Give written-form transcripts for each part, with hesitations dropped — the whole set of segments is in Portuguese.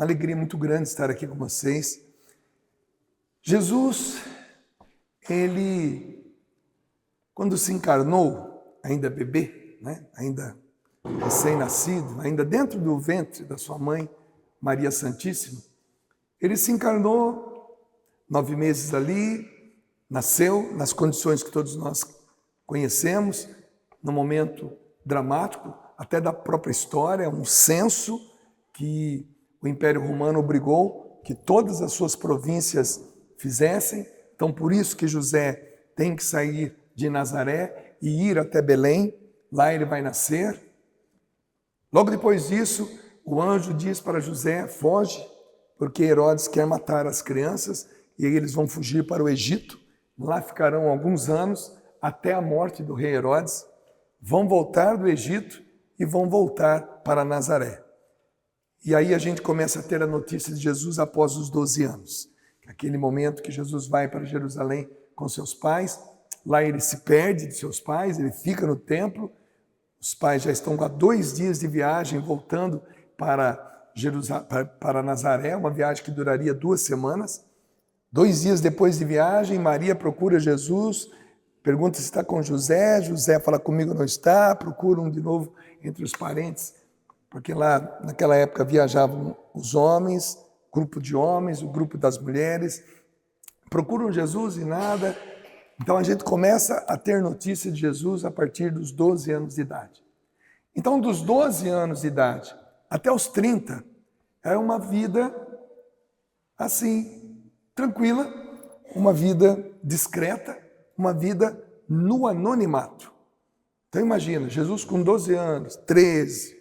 Uma alegria muito grande estar aqui com vocês. Jesus, ele, quando se encarnou, ainda bebê, né? Ainda recém-nascido, ainda dentro do ventre da sua mãe, Maria Santíssima, ele se encarnou 9 meses ali, nasceu nas condições que todos nós conhecemos, num momento dramático, até da própria história, um censo que o Império Romano obrigou que todas as suas províncias fizessem. Então, por isso que José tem que sair de Nazaré e ir até Belém, lá ele vai nascer. Logo depois disso, o anjo diz para José, foge, porque Herodes quer matar as crianças, e aí eles vão fugir para o Egito, lá ficarão alguns anos, até a morte do rei Herodes, vão voltar do Egito e vão voltar para Nazaré. E aí a gente começa a ter a notícia de Jesus após os 12 anos. Aquele momento que Jesus vai para Jerusalém com seus pais, lá ele se perde de seus pais, ele fica no templo, os pais já estão há 2 dias de viagem voltando para Nazaré, uma viagem que duraria 2 semanas. 2 dias depois de viagem, Maria procura Jesus, pergunta se está com José, José fala comigo não está, procuram de novo entre os parentes, porque lá naquela época viajavam os homens, grupo de homens, o grupo das mulheres, procuram Jesus e nada. Então a gente começa a ter notícia de Jesus a partir dos 12 anos de idade. Então dos 12 anos de idade até os 30, é uma vida assim, tranquila, uma vida discreta, uma vida no anonimato. Então imagina, Jesus com 12 anos, 13,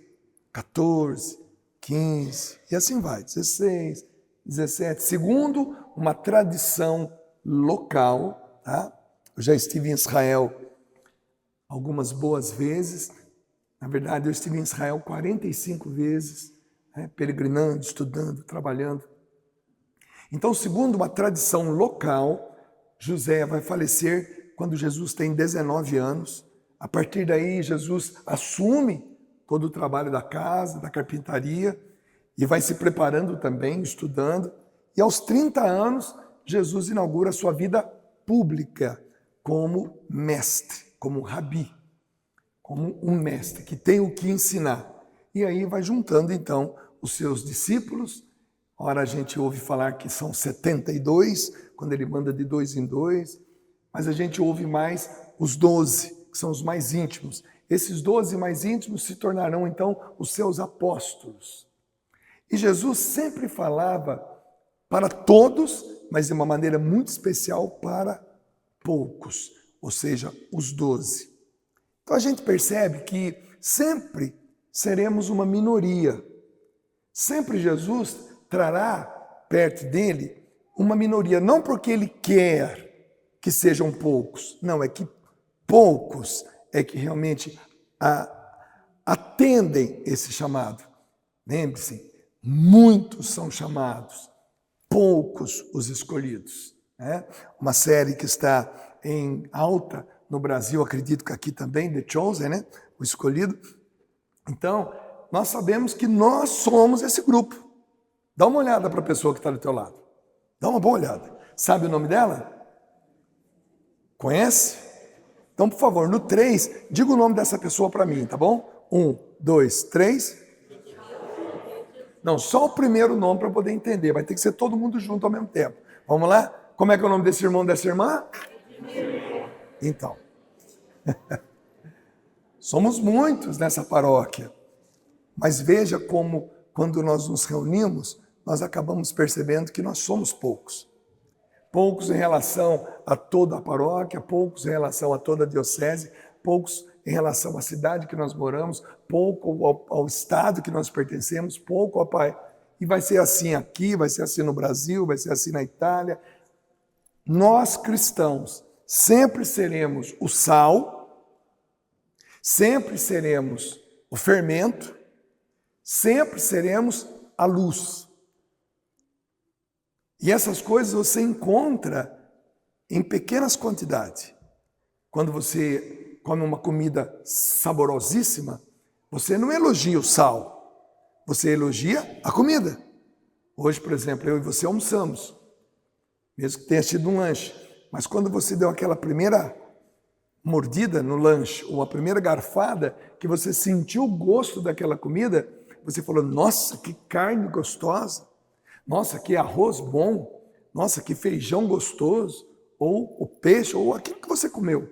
14, 15, e assim vai, 16, 17. Segundo uma tradição local, tá? Eu já estive em Israel algumas boas vezes. Na verdade, eu estive em Israel 45 vezes, né, peregrinando, estudando, trabalhando. Então, segundo uma tradição local, José vai falecer quando Jesus tem 19 anos. A partir daí, Jesus assume todo o trabalho da casa, da carpintaria, e vai se preparando também, estudando. E aos 30 anos, Jesus inaugura a sua vida pública como mestre, como rabi, como um mestre que tem o que ensinar. E aí vai juntando, então, os seus discípulos. Ora, a gente ouve falar que são 72, quando ele manda de 2 em 2, mas a gente ouve mais os 12, que são os mais íntimos. Esses 12 mais íntimos se tornarão, então, os seus apóstolos. E Jesus sempre falava para todos, mas de uma maneira muito especial para poucos, ou seja, os 12. Então a gente percebe que sempre seremos uma minoria. Sempre Jesus trará perto dele uma minoria, não porque ele quer que sejam poucos, não, é que poucos é que realmente atendem esse chamado. Lembre-se, muitos são chamados, poucos os escolhidos. Né? Uma série que está em alta no Brasil, acredito que aqui também, The Chosen, né? O escolhido. Então, nós sabemos que nós somos esse grupo. Dá uma olhada para a pessoa que está do teu lado. Dá uma boa olhada. Sabe o nome dela? Conhece? Então, por favor, no 3, diga o nome dessa pessoa para mim, tá bom? 1, 2, 3. Não, só o primeiro nome para poder entender. Vai ter que ser todo mundo junto ao mesmo tempo. Vamos lá? Como é que é o nome desse irmão, dessa irmã? Então, somos muitos nessa paróquia, mas veja como, quando nós nos reunimos, nós acabamos percebendo que nós somos poucos. Poucos em relação a toda a paróquia, poucos em relação a toda a diocese, poucos em relação à cidade que nós moramos, pouco ao estado que nós pertencemos, pouco ao Pai. E vai ser assim aqui, vai ser assim no Brasil, vai ser assim na Itália. Nós cristãos sempre seremos o sal, sempre seremos o fermento, sempre seremos a luz. E essas coisas você encontra em pequenas quantidades. Quando você come uma comida saborosíssima, você não elogia o sal, você elogia a comida. Hoje, por exemplo, eu e você almoçamos, mesmo que tenha sido um lanche, mas quando você deu aquela primeira mordida no lanche, ou a primeira garfada, que você sentiu o gosto daquela comida, você falou, nossa, que carne gostosa, nossa, que arroz bom, nossa, que feijão gostoso, ou o peixe, ou aquilo que você comeu.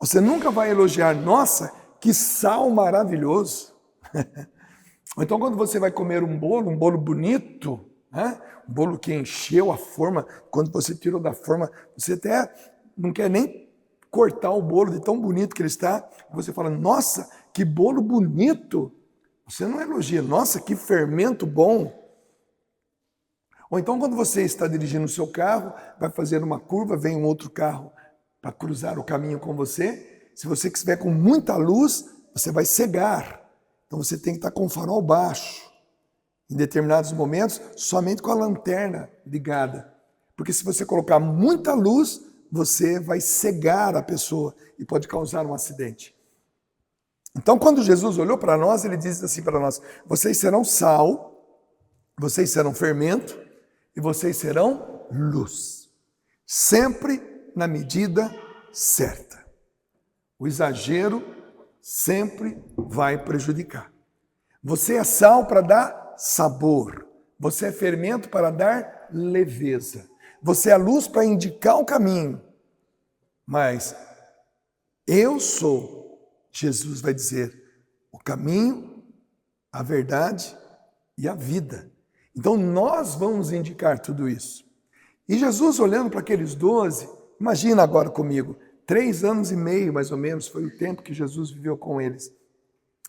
Você nunca vai elogiar, nossa, que sal maravilhoso. Ou então quando você vai comer um bolo bonito, né? Um bolo que encheu a forma, quando você tirou da forma, você até não quer nem cortar o bolo de tão bonito que ele está, você fala, nossa, que bolo bonito. Você não elogia, nossa, que fermento bom. Ou então quando você está dirigindo o seu carro, vai fazer uma curva, vem um outro carro para cruzar o caminho com você, se você estiver com muita luz, você vai cegar. Então você tem que estar com o farol baixo. Em determinados momentos, somente com a lanterna ligada. Porque se você colocar muita luz, você vai cegar a pessoa e pode causar um acidente. Então, quando Jesus olhou para nós, ele disse assim para nós, vocês serão sal, vocês serão fermento e vocês serão luz. Sempre na medida certa. O exagero sempre vai prejudicar. Você é sal para dar sabor. Você é fermento para dar leveza. Você é a luz para indicar o caminho. Mas eu sou, Jesus vai dizer, o caminho, a verdade e a vida. Então nós vamos indicar tudo isso. E Jesus olhando para aqueles 12, imagina agora comigo, 3 anos e meio mais ou menos foi o tempo que Jesus viveu com eles.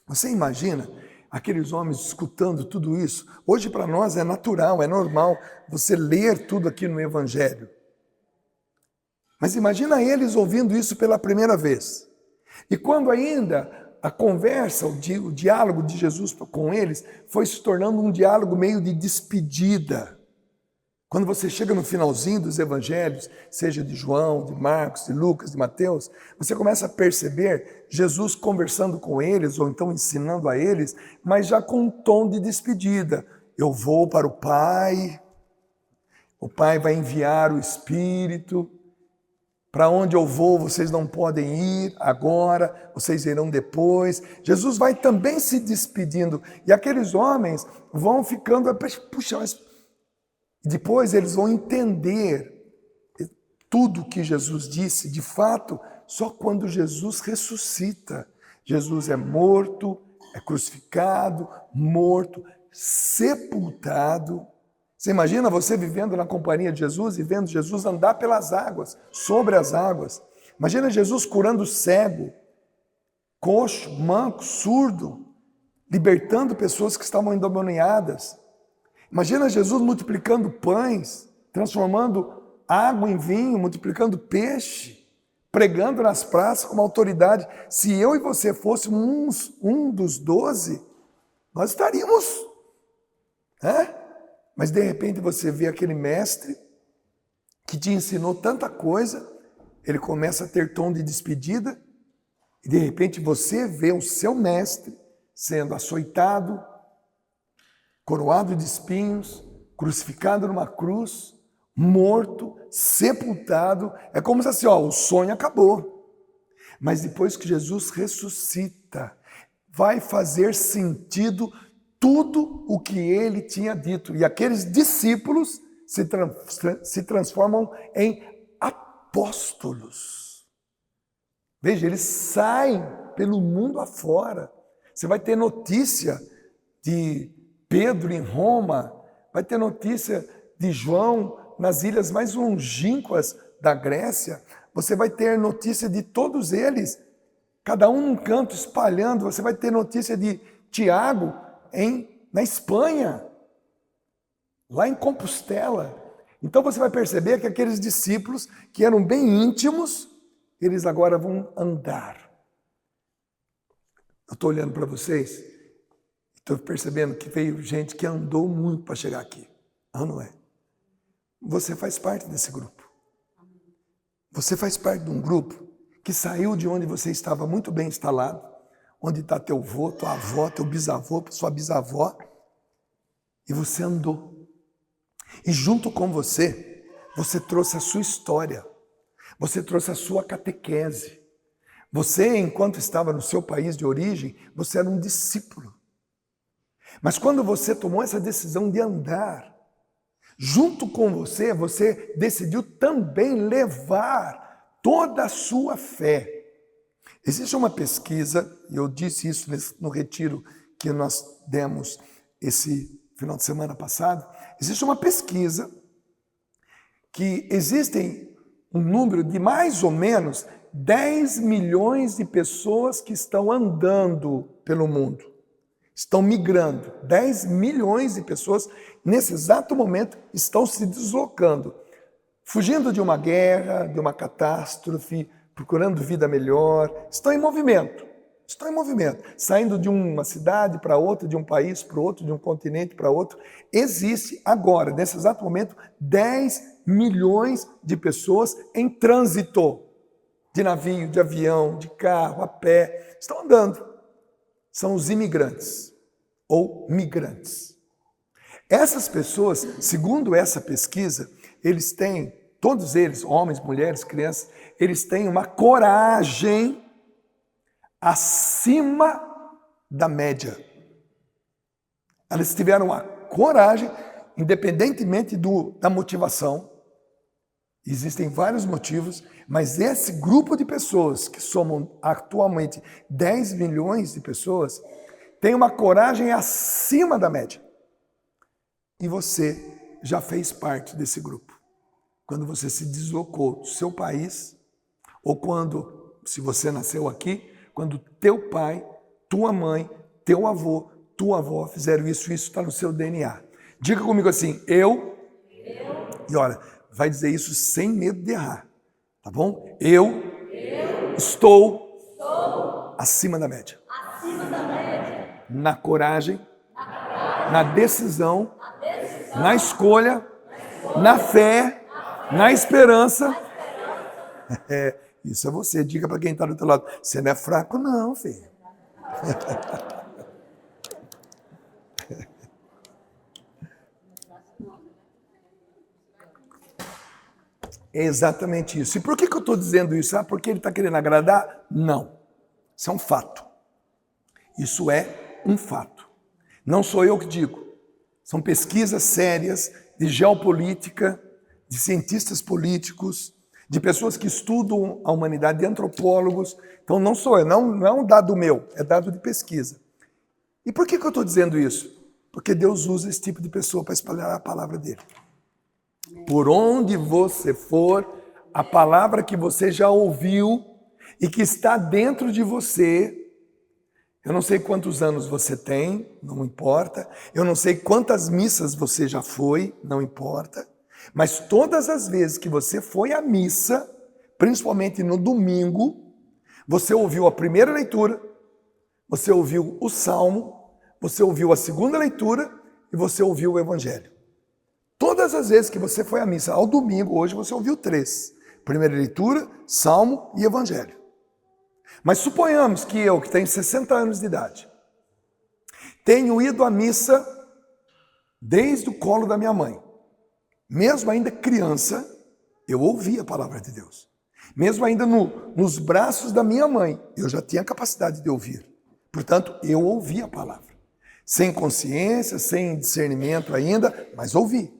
Você imagina aqueles homens escutando tudo isso? Hoje para nós é natural, é normal você ler tudo aqui no Evangelho. Mas imagina eles ouvindo isso pela primeira vez. E quando ainda a conversa, o diálogo de Jesus com eles foi se tornando um diálogo meio de despedida. Quando você chega no finalzinho dos evangelhos, seja de João, de Marcos, de Lucas, de Mateus, você começa a perceber Jesus conversando com eles, ou então ensinando a eles, mas já com um tom de despedida. Eu vou para o Pai vai enviar o Espírito, para onde eu vou vocês não podem ir agora, vocês irão depois. Jesus vai também se despedindo, e aqueles homens vão ficando, puxa, mas depois eles vão entender tudo que Jesus disse, de fato, só quando Jesus ressuscita. Jesus é morto, é crucificado, morto, sepultado. Você imagina você vivendo na companhia de Jesus e vendo Jesus andar pelas águas, sobre as águas. Imagina Jesus curando cego, coxo, manco, surdo, libertando pessoas que estavam endemoniadas. Imagina Jesus multiplicando pães, transformando água em vinho, multiplicando peixe, pregando nas praças com uma autoridade. Se eu e você fôssemos um dos 12, nós estaríamos. Mas de repente você vê aquele mestre que te ensinou tanta coisa, ele começa a ter tom de despedida, e de repente você vê o seu mestre sendo açoitado, coroado de espinhos, crucificado numa cruz, morto, sepultado. É como se assim, o sonho acabou. Mas depois que Jesus ressuscita, vai fazer sentido tudo o que ele tinha dito. E aqueles discípulos se transformam em apóstolos. Veja, eles saem pelo mundo afora. Você vai ter notícia de Pedro em Roma, vai ter notícia de João nas ilhas mais longínquas da Grécia, você vai ter notícia de todos eles, cada um num canto espalhando, você vai ter notícia de Tiago na Espanha, lá em Compostela. Então você vai perceber que aqueles discípulos que eram bem íntimos, eles agora vão andar. Eu estou olhando para vocês, estou percebendo que veio gente que andou muito para chegar aqui. Não é? Você faz parte desse grupo. Você faz parte de um grupo que saiu de onde você estava muito bem instalado, onde está teu avô, tua avó, teu bisavô, sua bisavó, e você andou. E junto com você, você trouxe a sua história, você trouxe a sua catequese. Você, enquanto estava no seu país de origem, você era um discípulo. Mas quando você tomou essa decisão de andar, junto com você, você decidiu também levar toda a sua fé. Existe uma pesquisa, e eu disse isso no retiro que nós demos esse final de semana passado, existe uma pesquisa que existem um número de mais ou menos 10 milhões de pessoas que estão andando pelo mundo, estão migrando. 10 milhões de pessoas, nesse exato momento, estão se deslocando, fugindo de uma guerra, de uma catástrofe, procurando vida melhor, estão em movimento. Estão em movimento, saindo de uma cidade para outra, de um país para outro, de um continente para outro. Existe agora, nesse exato momento, 10 milhões de pessoas em trânsito, de navio, de avião, de carro, a pé, estão andando. São os imigrantes ou migrantes. Essas pessoas, segundo essa pesquisa, eles têm, todos eles, homens, mulheres, crianças, eles têm uma coragem acima da média. Eles tiveram a coragem, independentemente da motivação. Existem vários motivos, mas esse grupo de pessoas, que somam atualmente 10 milhões de pessoas, tem uma coragem acima da média. E você já fez parte desse grupo. Quando você se deslocou do seu país, ou quando, se você nasceu aqui, quando teu pai, tua mãe, teu avô, tua avó fizeram isso está no seu DNA. Diga comigo assim, eu. E olha, vai dizer isso sem medo de errar, tá bom? Eu estou acima da média. Na coragem, na decisão, na escolha, na fé, na esperança. Isso é você. Diga para quem está do teu lado. Você não é fraco não, filho. É exatamente isso. E por que eu estou dizendo isso? Ah, porque ele está querendo agradar? Não. Isso é um fato. Isso é um fato. Não sou eu que digo. São pesquisas sérias de geopolítica, de cientistas políticos, de pessoas que estudam a humanidade, de antropólogos. Então não sou eu, não é um dado meu, é dado de pesquisa. E por que eu estou dizendo isso? Porque Deus usa esse tipo de pessoa para espalhar a palavra dele. Por onde você for, a palavra que você já ouviu e que está dentro de você, eu não sei quantos anos você tem, não importa, eu não sei quantas missas você já foi, não importa, mas todas as vezes que você foi à missa, principalmente no domingo, você ouviu a primeira leitura, você ouviu o salmo, você ouviu a segunda leitura e você ouviu o evangelho. Todas as vezes que você foi à missa, ao domingo, hoje você ouviu 3. Primeira leitura, salmo e evangelho. Mas suponhamos que eu, que tenho 60 anos de idade, tenho ido à missa desde o colo da minha mãe. Mesmo ainda criança, eu ouvi a palavra de Deus. Mesmo ainda nos braços da minha mãe, eu já tinha a capacidade de ouvir. Portanto, eu ouvi a palavra. Sem consciência, sem discernimento ainda, mas ouvi.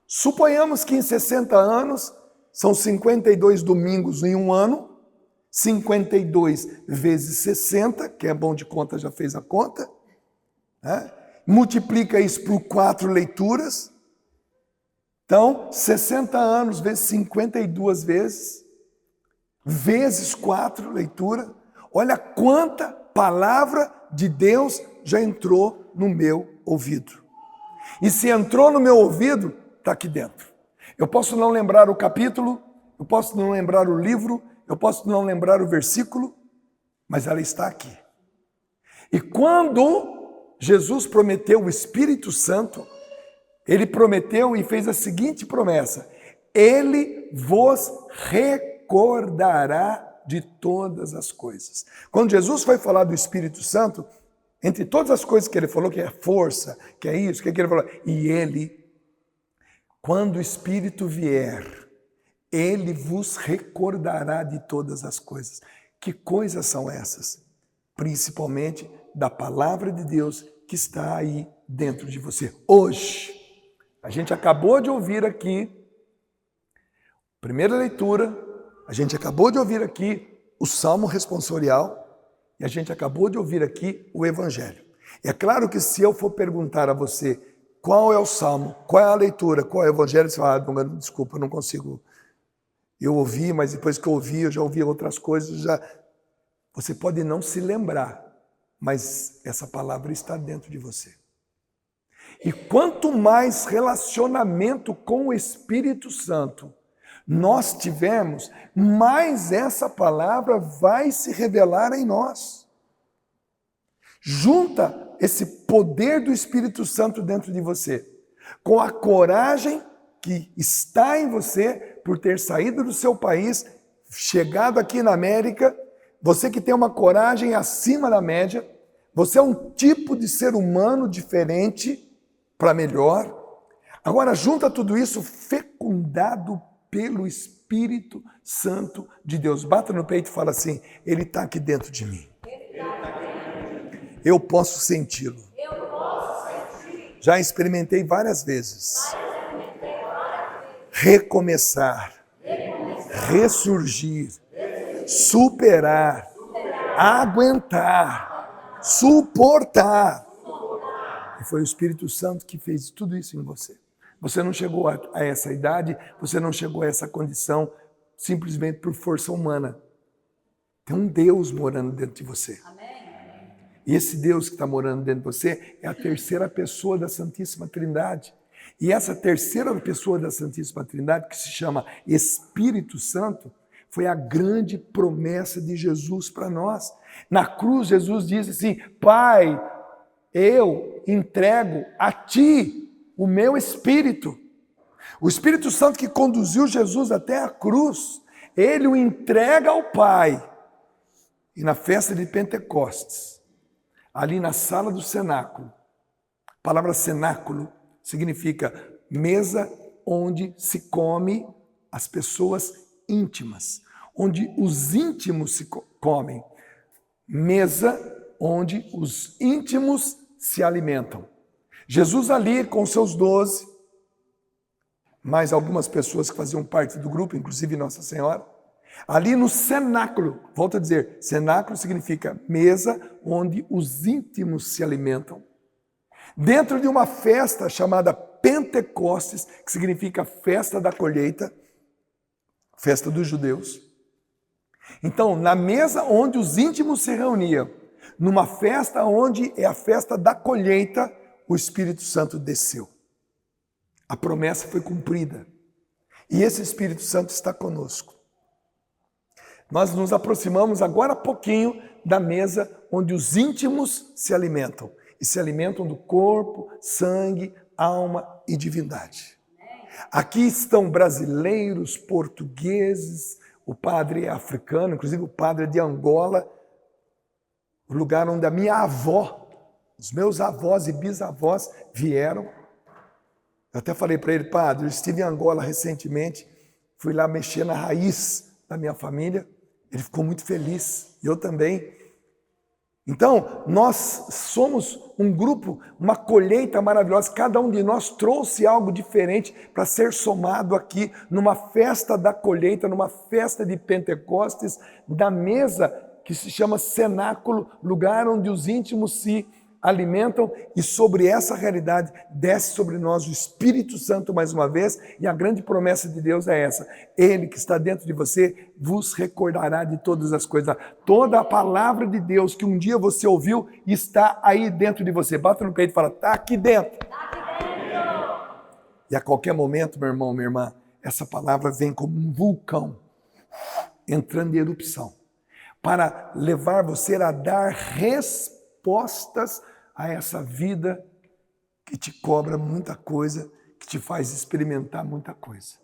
Suponhamos que em 60 anos, são 52 domingos em um ano, 52 vezes 60, que é bom de conta, já fez a conta, né? Multiplica isso por 4 leituras, então 60 anos vezes 52 vezes 4 leituras, olha quanta palavra de Deus já entrou no meu ouvido. E se entrou no meu ouvido, está aqui dentro. Eu posso não lembrar o capítulo, eu posso não lembrar o livro, eu posso não lembrar o versículo, mas ela está aqui. E quando Jesus prometeu o Espírito Santo, ele prometeu e fez a seguinte promessa: ele vos recordará de todas as coisas. Quando Jesus foi falar do Espírito Santo, entre todas as coisas que ele falou, que é força, que é isso, que ele falou, e ele Quando o Espírito vier, ele vos recordará de todas as coisas. Que coisas são essas? Principalmente da palavra de Deus que está aí dentro de você. Hoje, a gente acabou de ouvir aqui, primeira leitura, a gente acabou de ouvir aqui o Salmo responsorial e a gente acabou de ouvir aqui o Evangelho. É claro que se eu for perguntar a você qual é o Salmo, qual é a leitura, qual é o Evangelho, você fala, desculpa, eu não consigo. Eu ouvi, mas depois que eu ouvi, eu já ouvi outras coisas. Você pode não se lembrar, mas essa palavra está dentro de você. E quanto mais relacionamento com o Espírito Santo nós tivermos, mais essa palavra vai se revelar em nós. Junta esse poder do Espírito Santo dentro de você com a coragem que está em você por ter saído do seu país, chegado aqui na América, você que tem uma coragem acima da média, você é um tipo de ser humano diferente para melhor. Agora junta tudo isso fecundado pelo Espírito Santo de Deus. Bata no peito e fala assim, ele está aqui dentro de mim. Eu posso senti-lo. Já experimentei várias vezes. Recomeçar, ressurgir, superar, aguentar, suportar. E foi o Espírito Santo que fez tudo isso em você. Você não chegou a essa idade, você não chegou a essa condição simplesmente por força humana. Tem um Deus morando dentro de você. Amém. E esse Deus que está morando dentro de você é a terceira pessoa da Santíssima Trindade. E essa terceira pessoa da Santíssima Trindade, que se chama Espírito Santo, foi a grande promessa de Jesus para nós. Na cruz, Jesus disse assim, Pai, eu entrego a Ti o meu Espírito. O Espírito Santo que conduziu Jesus até a cruz, Ele o entrega ao Pai. E na festa de Pentecostes, ali na sala do cenáculo, a palavra cenáculo significa mesa onde se come as pessoas íntimas, onde os íntimos se comem, mesa onde os íntimos se alimentam. Jesus ali com seus 12, mais algumas pessoas que faziam parte do grupo, inclusive Nossa Senhora, ali no cenáculo, volto a dizer, cenáculo significa mesa onde os íntimos se alimentam. Dentro de uma festa chamada Pentecostes, que significa festa da colheita, festa dos judeus. Então, na mesa onde os íntimos se reuniam, numa festa onde é a festa da colheita, o Espírito Santo desceu. A promessa foi cumprida. E esse Espírito Santo está conosco. Nós nos aproximamos agora há pouquinho da mesa onde os íntimos se alimentam. E se alimentam do corpo, sangue, alma e divindade. Aqui estão brasileiros, portugueses, o padre é africano, inclusive o padre é de Angola, o lugar onde a minha avó, os meus avós e bisavós vieram. Eu até falei para ele, padre, eu estive em Angola recentemente, fui lá mexer na raiz da minha família, ele ficou muito feliz, e eu também. Então, nós somos um grupo, uma colheita maravilhosa, cada um de nós trouxe algo diferente para ser somado aqui numa festa da colheita, numa festa de Pentecostes, da mesa que se chama cenáculo, lugar onde os íntimos se alimentam, e sobre essa realidade desce sobre nós o Espírito Santo mais uma vez, e a grande promessa de Deus é essa, Ele que está dentro de você vos recordará de todas as coisas, toda a palavra de Deus que um dia você ouviu está aí dentro de você, bata no peito e fala, está aqui dentro. E a qualquer momento, meu irmão, minha irmã, essa palavra vem como um vulcão, entrando em erupção, para levar você a dar respostas a essa vida que te cobra muita coisa, que te faz experimentar muita coisa.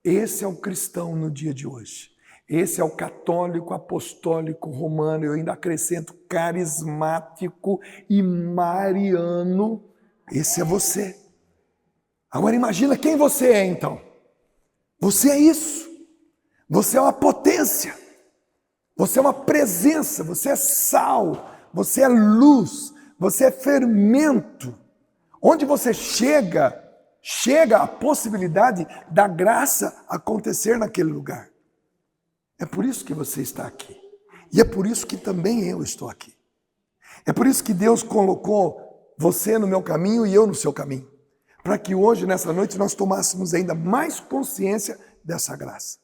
Esse é o cristão no dia de hoje. Esse é o católico, apostólico, romano, eu ainda acrescento carismático e mariano. Esse é você. Agora imagina quem você é então. Você é isso. Você é uma potência. Você é uma presença. Você é sal. Você é luz. Você é fermento. Onde você chega a possibilidade da graça acontecer naquele lugar. É por isso que você está aqui. E é por isso que também eu estou aqui. É por isso que Deus colocou você no meu caminho e eu no seu caminho. Para que hoje, nessa noite, nós tomássemos ainda mais consciência dessa graça.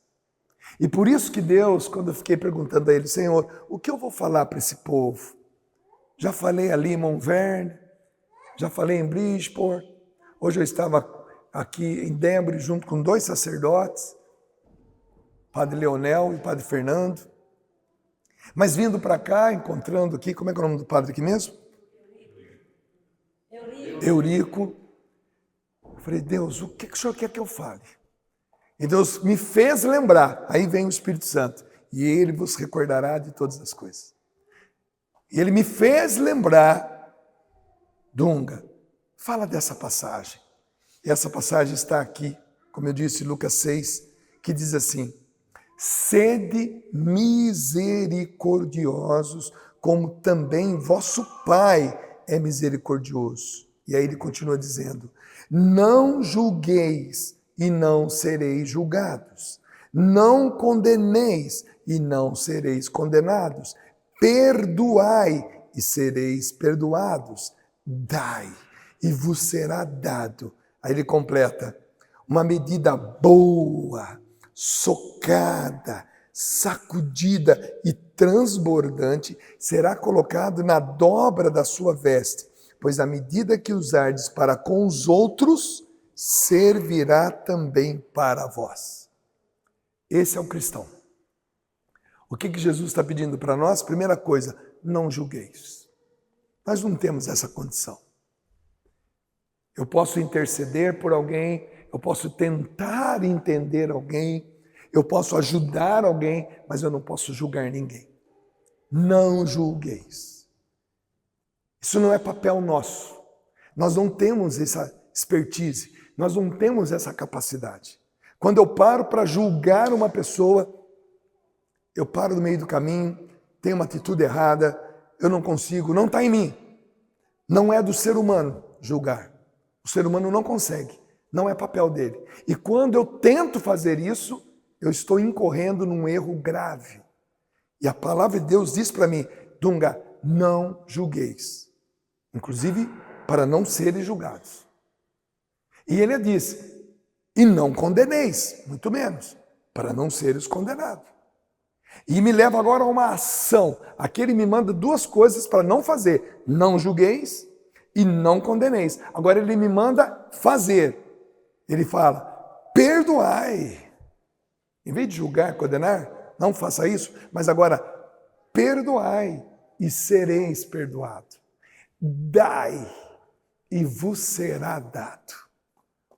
E por isso que Deus, quando eu fiquei perguntando a Ele, Senhor, o que eu vou falar para esse povo? Já falei ali em Montverde, já falei em Bridgeport, hoje eu estava aqui em Denver junto com 2 sacerdotes, Padre Leonel e Padre Fernando. Mas vindo para cá, encontrando aqui, como é que é o nome do padre aqui mesmo? Eurico. Eu falei, Deus, o que o Senhor quer que eu fale? E Deus me fez lembrar, aí vem o Espírito Santo, e Ele vos recordará de todas as coisas. E Ele me fez lembrar, Dunga, fala dessa passagem. E essa passagem está aqui, como eu disse, Lucas 6, que diz assim, sede misericordiosos, como também vosso Pai é misericordioso. E aí ele continua dizendo, não julgueis e não sereis julgados. Não condeneis e não sereis condenados. Perdoai e sereis perdoados. Dai e vos será dado. Aí ele completa, uma medida boa, socada, sacudida e transbordante será colocado na dobra da sua veste, pois a medida que usardes para com os outros, servirá também para vós. Esse é o cristão. O que Jesus está pedindo para nós? Primeira coisa, não julgueis. Nós não temos essa condição. Eu posso interceder por alguém, eu posso tentar entender alguém, eu posso ajudar alguém, mas eu não posso julgar ninguém. Não julgueis. Isso não é papel nosso. Nós não temos essa expertise, nós não temos essa capacidade. Quando eu paro para julgar uma pessoa, eu paro no meio do caminho, tenho uma atitude errada, eu não consigo, não está em mim. Não é do ser humano julgar. O ser humano não consegue, não é papel dele. E quando eu tento fazer isso, eu estou incorrendo num erro grave. E a palavra de Deus diz para mim, Dunga, não julgueis. Inclusive, para não serem julgados. E ele diz, e não condeneis, muito menos, para não seres condenados. E me leva agora a uma ação. Aqui ele me manda 2 coisas para não fazer. Não julgueis e não condeneis. Agora ele me manda fazer. Ele fala, perdoai. Em vez de julgar, condenar, não faça isso. Mas agora, perdoai e sereis perdoados. Dai e vos será dado.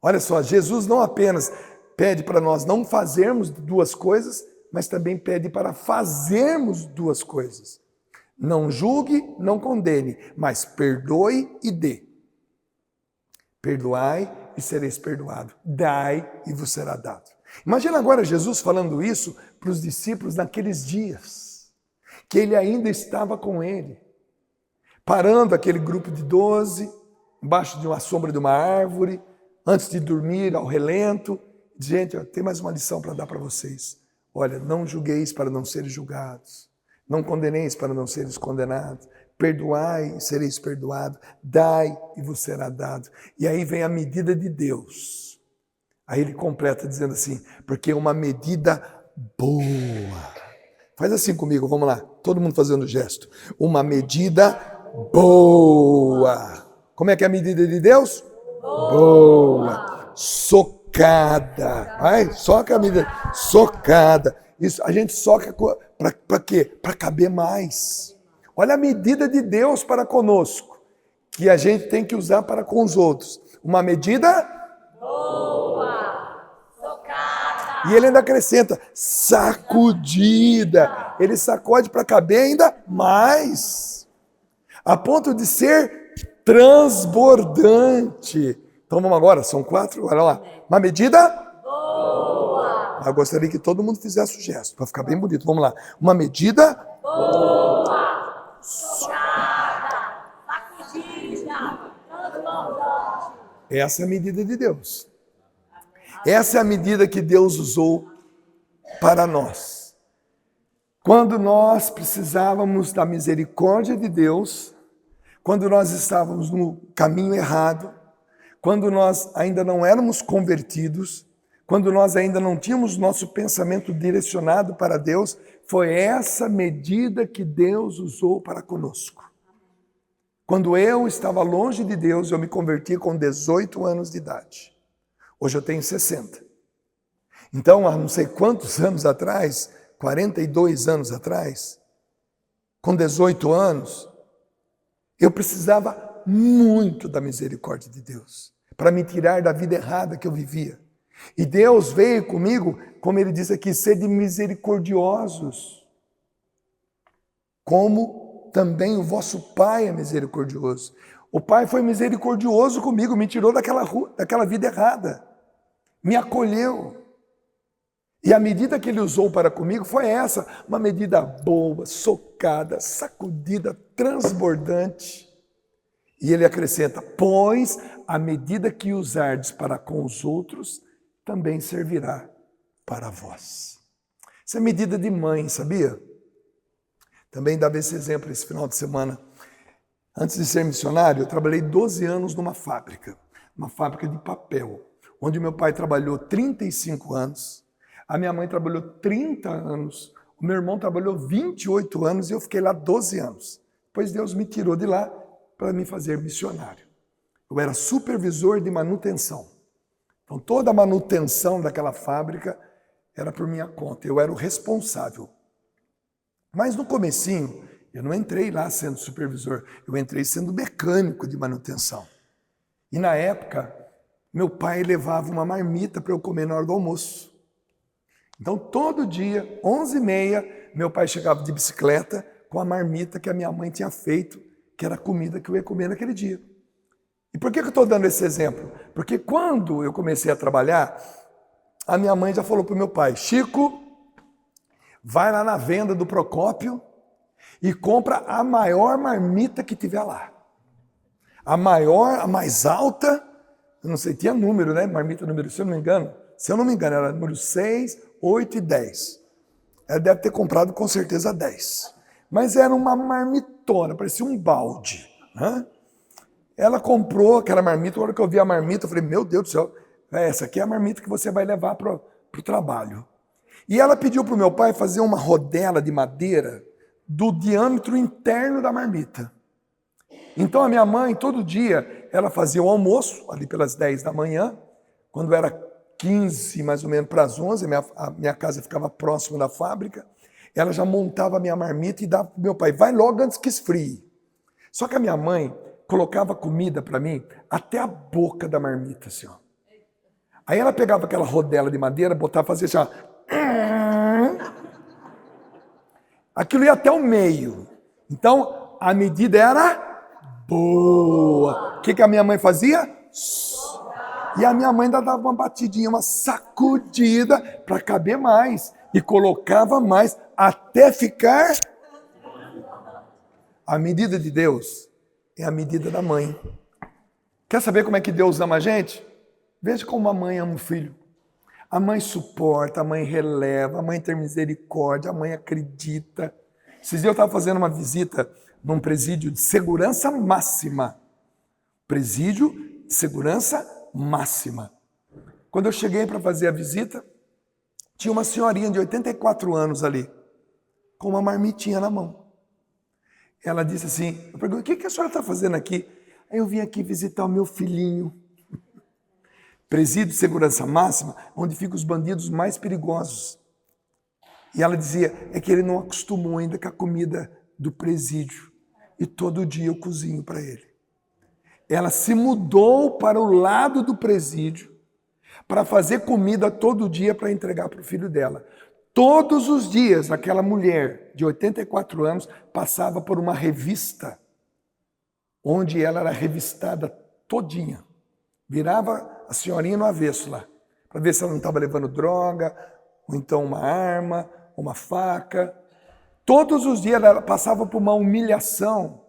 Olha só, Jesus não apenas pede para nós não fazermos 2 coisas, mas também pede para fazermos 2 coisas. Não julgue, não condene, mas perdoe e dê. Perdoai e sereis perdoados. Dai e vos será dado. Imagina agora Jesus falando isso para os discípulos naqueles dias, que ele ainda estava com ele, parando aquele grupo de 12, embaixo de uma sombra de uma árvore, antes de dormir ao relento. Gente, tem mais uma lição para dar para vocês. Olha, não julgueis para não seres julgados. Não condeneis para não seres condenados. Perdoai e sereis perdoados. Dai e vos será dado. E aí vem a medida de Deus. Aí ele completa dizendo assim, porque é uma medida boa. Faz assim comigo, vamos lá. Todo mundo fazendo o gesto. Uma medida boa. Como é que é a medida de Deus? Boa. Socada. Vai, soca a medida. Socada. Isso, a gente soca para quê? Para caber mais. Olha a medida de Deus para conosco, que a gente tem que usar para com os outros. Uma medida boa, socada. E ele ainda acrescenta, sacudida. Ele sacode para caber ainda mais. A ponto de ser transbordante. Então vamos agora, são 4, olha lá. Uma medida boa. Eu gostaria que todo mundo fizesse o gesto, para ficar bem bonito. Vamos lá. Uma medida boa. Sobrada. Sacudida. Transbordante. Essa é a medida de Deus. Essa é a medida que Deus usou para nós. Quando nós precisávamos da misericórdia de Deus, quando nós estávamos no caminho errado, quando nós ainda não éramos convertidos, quando nós ainda não tínhamos nosso pensamento direcionado para Deus, foi essa medida que Deus usou para conosco. Quando eu estava longe de Deus, eu me converti com 18 anos de idade. Hoje eu tenho 60. Então, há não sei quantos anos atrás, 42 anos atrás, com 18 anos, eu precisava muito da misericórdia de Deus, para me tirar da vida errada que eu vivia. E Deus veio comigo, como ele diz aqui, sede misericordiosos, como também o vosso Pai é misericordioso. O Pai foi misericordioso comigo, me tirou daquela vida errada, me acolheu. E a medida que ele usou para comigo foi essa, uma medida boa, socada, sacudida, transbordante. E ele acrescenta, pois a medida que usardes para com os outros, também servirá para vós. Essa é medida de mãe, sabia? Também dava esse exemplo esse final de semana. Antes de ser missionário, eu trabalhei 12 anos numa fábrica de papel, onde meu pai trabalhou 35 anos, a minha mãe trabalhou 30 anos, o meu irmão trabalhou 28 anos e eu fiquei lá 12 anos. Depois Deus me tirou de lá para me fazer missionário. Eu era supervisor de manutenção. Então toda a manutenção daquela fábrica era por minha conta, eu era o responsável. Mas no comecinho, eu não entrei lá sendo supervisor, eu entrei sendo mecânico de manutenção. E na época, meu pai levava uma marmita para eu comer na hora do almoço. Então todo dia, 11h30, meu pai chegava de bicicleta com a marmita que a minha mãe tinha feito, que era a comida que eu ia comer naquele dia. E por que eu estou dando esse exemplo? Porque quando eu comecei a trabalhar, a minha mãe já falou para o meu pai, Chico, vai lá na venda do Procópio e compra a maior marmita que tiver lá. A maior, a mais alta, eu não sei, tinha número, né? Marmita número, se eu não me engano, era número 6, 8 e 10. Ela deve ter comprado com certeza 10. Mas era uma marmitona, parecia um balde. Né? Ela comprou aquela marmita, na hora que eu vi a marmita, eu falei, meu Deus do céu, essa aqui é a marmita que você vai levar para o trabalho. E ela pediu para o meu pai fazer uma rodela de madeira do diâmetro interno da marmita. Então a minha mãe, todo dia, ela fazia o almoço, ali pelas 10 da manhã, quando era 15, mais ou menos, para as 11, a minha casa ficava próximo da fábrica, ela já montava a minha marmita e dava para o meu pai, vai logo antes que esfrie. Só que a minha mãe colocava comida para mim até a boca da marmita, assim, ó. Aí ela pegava aquela rodela de madeira, botava, fazia assim, ó. Aquilo ia até o meio. Então, a medida era boa. O que a minha mãe fazia? E a minha mãe ainda dava uma batidinha, uma sacudida para caber mais. E colocava mais até ficar... A medida de Deus é a medida da mãe. Quer saber como é que Deus ama a gente? Veja como a mãe ama o filho. A mãe suporta, a mãe releva, a mãe tem misericórdia, a mãe acredita. Esses dias eu estava fazendo uma visita num presídio de segurança máxima. Presídio de segurança máxima. Quando eu cheguei para fazer a visita, tinha uma senhorinha de 84 anos ali, com uma marmitinha na mão. Ela disse assim, eu perguntei, o que a senhora está fazendo aqui? Aí eu vim aqui visitar o meu filhinho. Presídio de segurança máxima, onde ficam os bandidos mais perigosos. E ela dizia, é que ele não acostumou ainda com a comida do presídio. E todo dia eu cozinho para ele. Ela se mudou para o lado do presídio para fazer comida todo dia para entregar para o filho dela. Todos os dias, aquela mulher de 84 anos passava por uma revista onde ela era revistada todinha. Virava a senhorinha no avesso lá, para ver se ela não estava levando droga, ou então uma arma, uma faca. Todos os dias ela passava por uma humilhação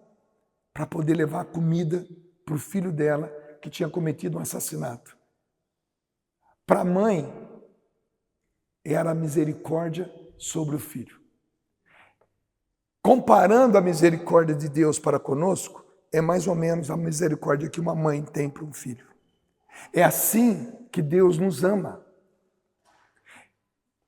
para poder levar comida para o filho dela que tinha cometido um assassinato. Para a mãe, era a misericórdia sobre o filho. Comparando a misericórdia de Deus para conosco, é mais ou menos a misericórdia que uma mãe tem para um filho. É assim que Deus nos ama.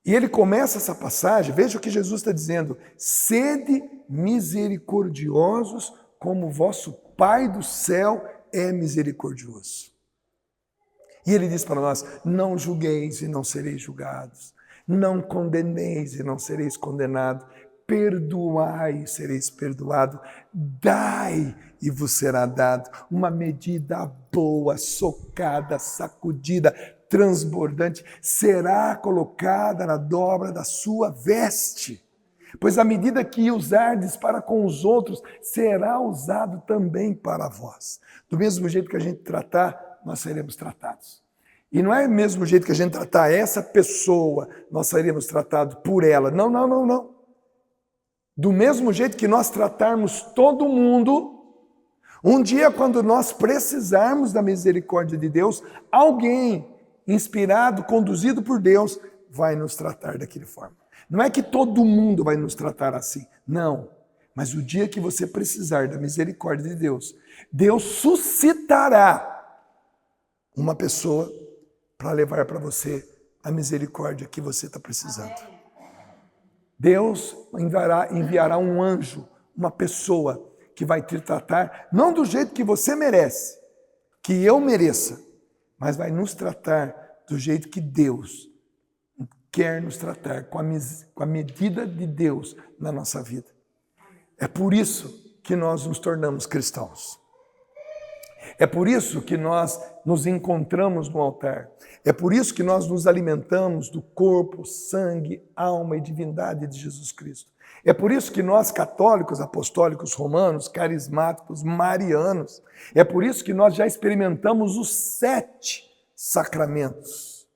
E ele começa essa passagem, veja o que Jesus está dizendo: sede misericordiosos como o vosso Pai do céu é misericordioso. E ele diz para nós: não julgueis e não sereis julgados, não condeneis e não sereis condenados, perdoai e sereis perdoados, dai e vos será dado, uma medida boa, socada, sacudida, transbordante, será colocada na dobra da sua veste. Pois a medida que usardes para com os outros, será usado também para vós. Do mesmo jeito que a gente tratar, nós seremos tratados. E não é o mesmo jeito que a gente tratar essa pessoa, nós seremos tratados por ela. Não, não, não, não. Do mesmo jeito que nós tratarmos todo mundo, um dia quando nós precisarmos da misericórdia de Deus, alguém inspirado, conduzido por Deus, vai nos tratar daquela forma. Não é que todo mundo vai nos tratar assim, não. Mas o dia que você precisar da misericórdia de Deus, Deus suscitará uma pessoa para levar para você a misericórdia que você está precisando. Deus enviará um anjo, uma pessoa que vai te tratar, não do jeito que você merece, que eu mereça, mas vai nos tratar do jeito que Deus quer nos tratar, com a medida de Deus na nossa vida. É por isso que nós nos tornamos cristãos. É por isso que nós nos encontramos no altar. É por isso que nós nos alimentamos do corpo, sangue, alma e divindade de Jesus Cristo. É por isso que nós, católicos, apostólicos, romanos, carismáticos, marianos, é por isso que nós já experimentamos os 7 sacramentos.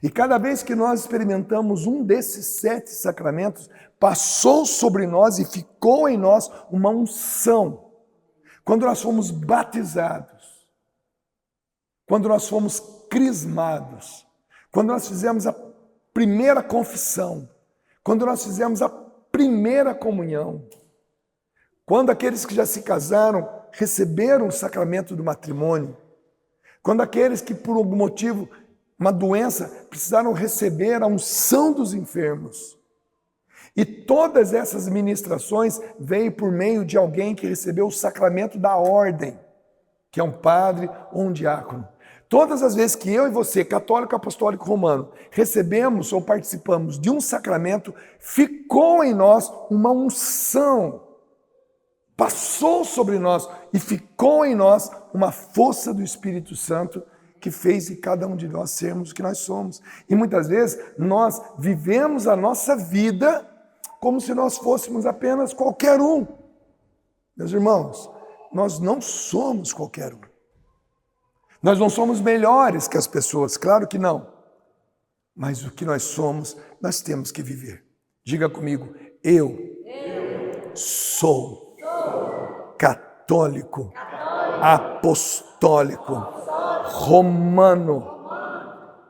E cada vez que nós experimentamos um desses 7 sacramentos, passou sobre nós e ficou em nós uma unção. Quando nós fomos batizados, quando nós fomos crismados, quando nós fizemos a primeira confissão, quando nós fizemos a primeira comunhão, quando aqueles que já se casaram receberam o sacramento do matrimônio, quando aqueles que por algum motivo, uma doença, precisaram receber a unção dos enfermos. E todas essas ministrações veio por meio de alguém que recebeu o sacramento da ordem, que é um padre ou um diácono. Todas as vezes que eu e você, católico, apostólico, romano, recebemos ou participamos de um sacramento, ficou em nós uma unção, passou sobre nós e ficou em nós uma força do Espírito Santo que fez de cada um de nós sermos o que nós somos. E muitas vezes nós vivemos a nossa vida como se nós fôssemos apenas qualquer um. Meus irmãos, nós não somos qualquer um. Nós não somos melhores que as pessoas, claro que não. Mas o que nós somos, nós temos que viver. Diga comigo, eu sou católico, apostólico, romano,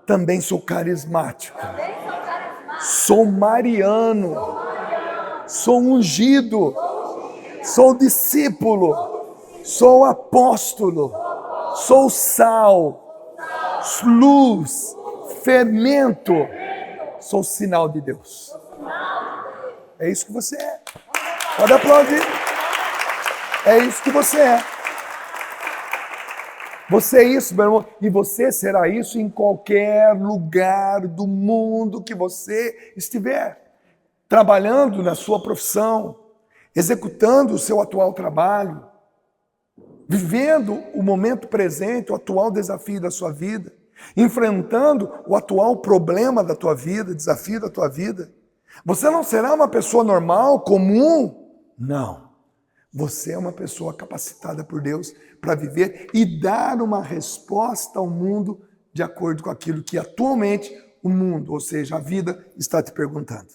também sou carismático, sou mariano, sou ungido, sou discípulo, sou apóstolo, sou sal, luz, fermento, sou sinal de Deus. É isso que você é. Pode aplaudir. É isso que você é. Você é isso, meu irmão, e você será isso em qualquer lugar do mundo que você estiver. Trabalhando na sua profissão, executando o seu atual trabalho, vivendo o momento presente, o atual desafio da sua vida, enfrentando o atual problema da tua vida, desafio da tua vida. Você não será uma pessoa normal, comum? Não. Você é uma pessoa capacitada por Deus para viver e dar uma resposta ao mundo de acordo com aquilo que atualmente o mundo, ou seja, a vida, está te perguntando.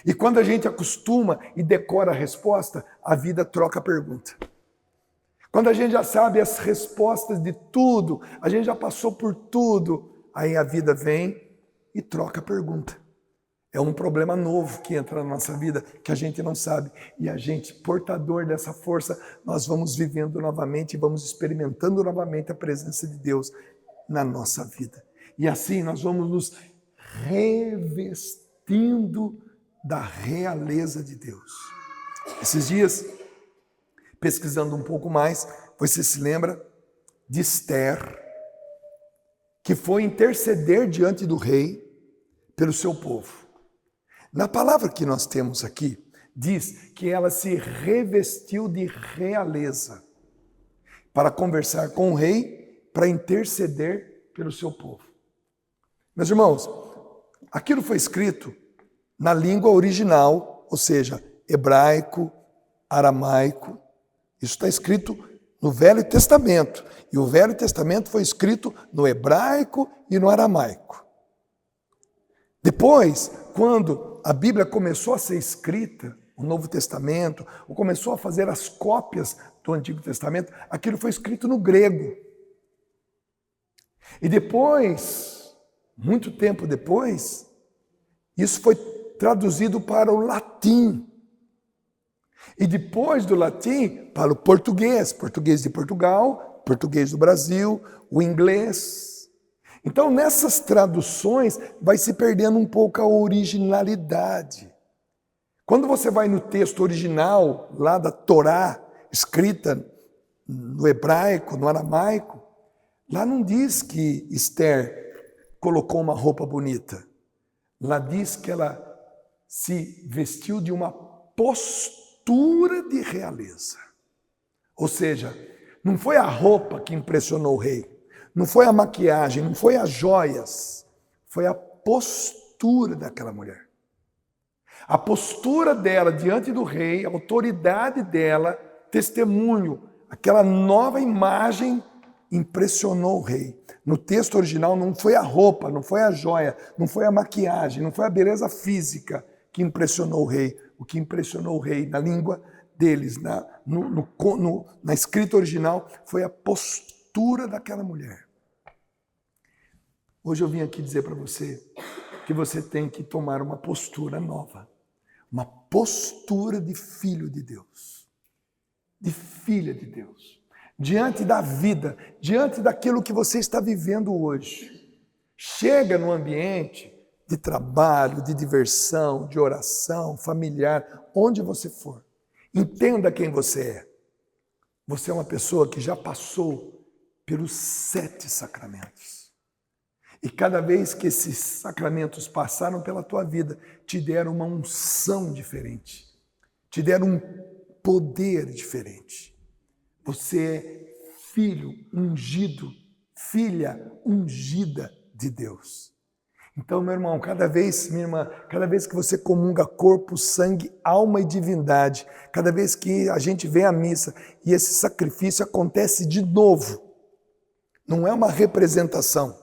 E quando a gente acostuma e decora a resposta, a vida troca a pergunta. Quando a gente já sabe as respostas de tudo, a gente já passou por tudo, aí a vida vem e troca a pergunta. É um problema novo que entra na nossa vida, que a gente não sabe. E a gente, portador dessa força, nós vamos vivendo novamente e vamos experimentando novamente a presença de Deus na nossa vida. E assim nós vamos nos revestindo da realeza de Deus. Esses dias, pesquisando um pouco mais, você se lembra de Esther, que foi interceder diante do rei pelo seu povo. Na palavra que nós temos aqui, diz que ela se revestiu de realeza para conversar com o rei, para interceder pelo seu povo. Meus irmãos, aquilo foi escrito na língua original, ou seja, hebraico, aramaico. Isso está escrito no Velho Testamento. E o Velho Testamento foi escrito no hebraico e no aramaico. Depois, quando a Bíblia começou a ser escrita, o Novo Testamento, ou começou a fazer as cópias do Antigo Testamento, aquilo foi escrito no grego. E depois, muito tempo depois, isso foi traduzido para o latim. E depois do latim, para o português, português de Portugal, português do Brasil, o inglês. Então, nessas traduções, vai se perdendo um pouco a originalidade. Quando você vai no texto original, lá da Torá, escrita no hebraico, no aramaico, lá não diz que Esther colocou uma roupa bonita. Lá diz que ela se vestiu de uma postura de realeza. Ou seja, não foi a roupa que impressionou o rei. Não foi a maquiagem, não foi as joias, foi a postura daquela mulher. A postura dela diante do rei, a autoridade dela, testemunho, aquela nova imagem impressionou o rei. No texto original não foi a roupa, não foi a joia, não foi a maquiagem, não foi a beleza física que impressionou o rei. O que impressionou o rei na língua deles, na escrita original, foi a postura daquela mulher. Hoje eu vim aqui dizer para você que você tem que tomar uma postura nova, uma postura de filho de Deus, de filha de Deus, diante da vida, diante daquilo que você está vivendo hoje. Chega no ambiente de trabalho, de diversão, de oração, familiar, onde você for. Entenda quem você é. Você é uma pessoa que já passou pelos 7 sacramentos. E cada vez que esses sacramentos passaram pela tua vida, te deram uma unção diferente, te deram um poder diferente. Você é filho ungido, filha ungida de Deus. Então, meu irmão, cada vez, minha irmã, cada vez que você comunga corpo, sangue, alma e divindade, cada vez que a gente vem à missa e esse sacrifício acontece de novo, não é uma representação.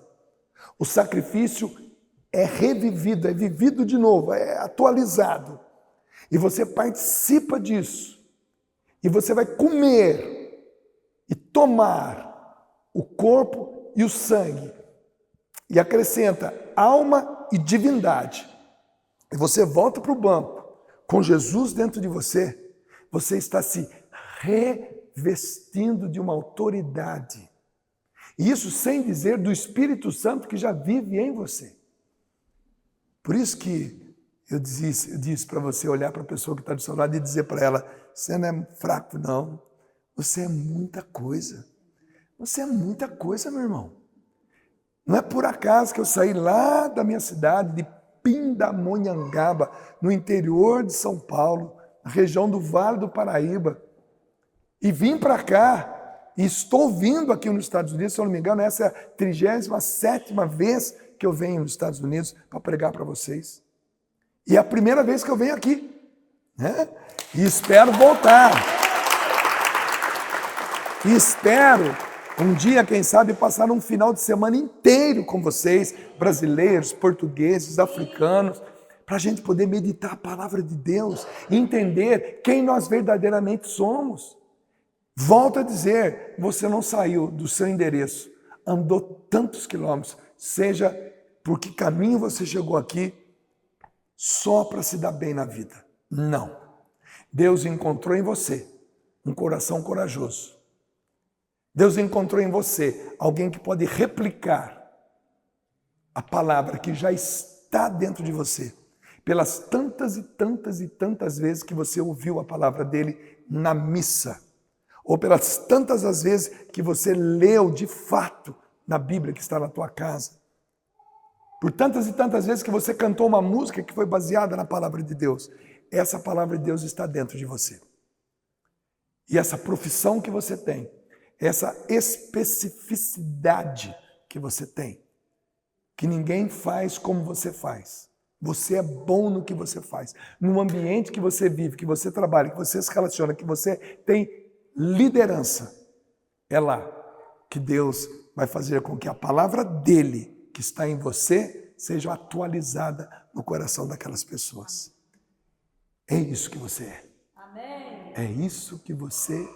O sacrifício é revivido, é vivido de novo, é atualizado. E você participa disso. E você vai comer e tomar o corpo e o sangue. E acrescenta alma e divindade. E você volta para o banco, com Jesus dentro de você. Você está se revestindo de uma autoridade. E isso sem dizer do Espírito Santo que já vive em você. Por isso que eu disse para você olhar para a pessoa que está do seu lado e dizer para ela, você não é fraco não, você é muita coisa. Você é muita coisa, meu irmão. Não é por acaso que eu saí lá da minha cidade, de Pindamonhangaba, no interior de São Paulo, na região do Vale do Paraíba, e vim para cá. E estou vindo aqui nos Estados Unidos, se eu não me engano, essa é a 37ª vez que eu venho nos Estados Unidos para pregar para vocês. E é a primeira vez que eu venho aqui, né? E espero voltar. E espero um dia, quem sabe, passar um final de semana inteiro com vocês, brasileiros, portugueses, africanos, para a gente poder meditar a palavra de Deus e entender quem nós verdadeiramente somos. Volto a dizer, você não saiu do seu endereço, andou tantos quilômetros, seja por que caminho você chegou aqui, só para se dar bem na vida. Não. Deus encontrou em você um coração corajoso. Deus encontrou em você alguém que pode replicar a palavra que já está dentro de você, pelas tantas e tantas e tantas vezes que você ouviu a palavra dele na missa, ou pelas tantas as vezes que você leu de fato na Bíblia que está na tua casa, por tantas e tantas vezes que você cantou uma música que foi baseada na palavra de Deus. Essa palavra de Deus está dentro de você. E essa profissão que você tem, essa especificidade que você tem, que ninguém faz como você faz. Você é bom no que você faz. No ambiente que você vive, que você trabalha, que você se relaciona, que você tem liderança, é lá que Deus vai fazer com que a palavra dele, que está em você, seja atualizada no coração daquelas pessoas. É isso que você é. Amém. É isso que você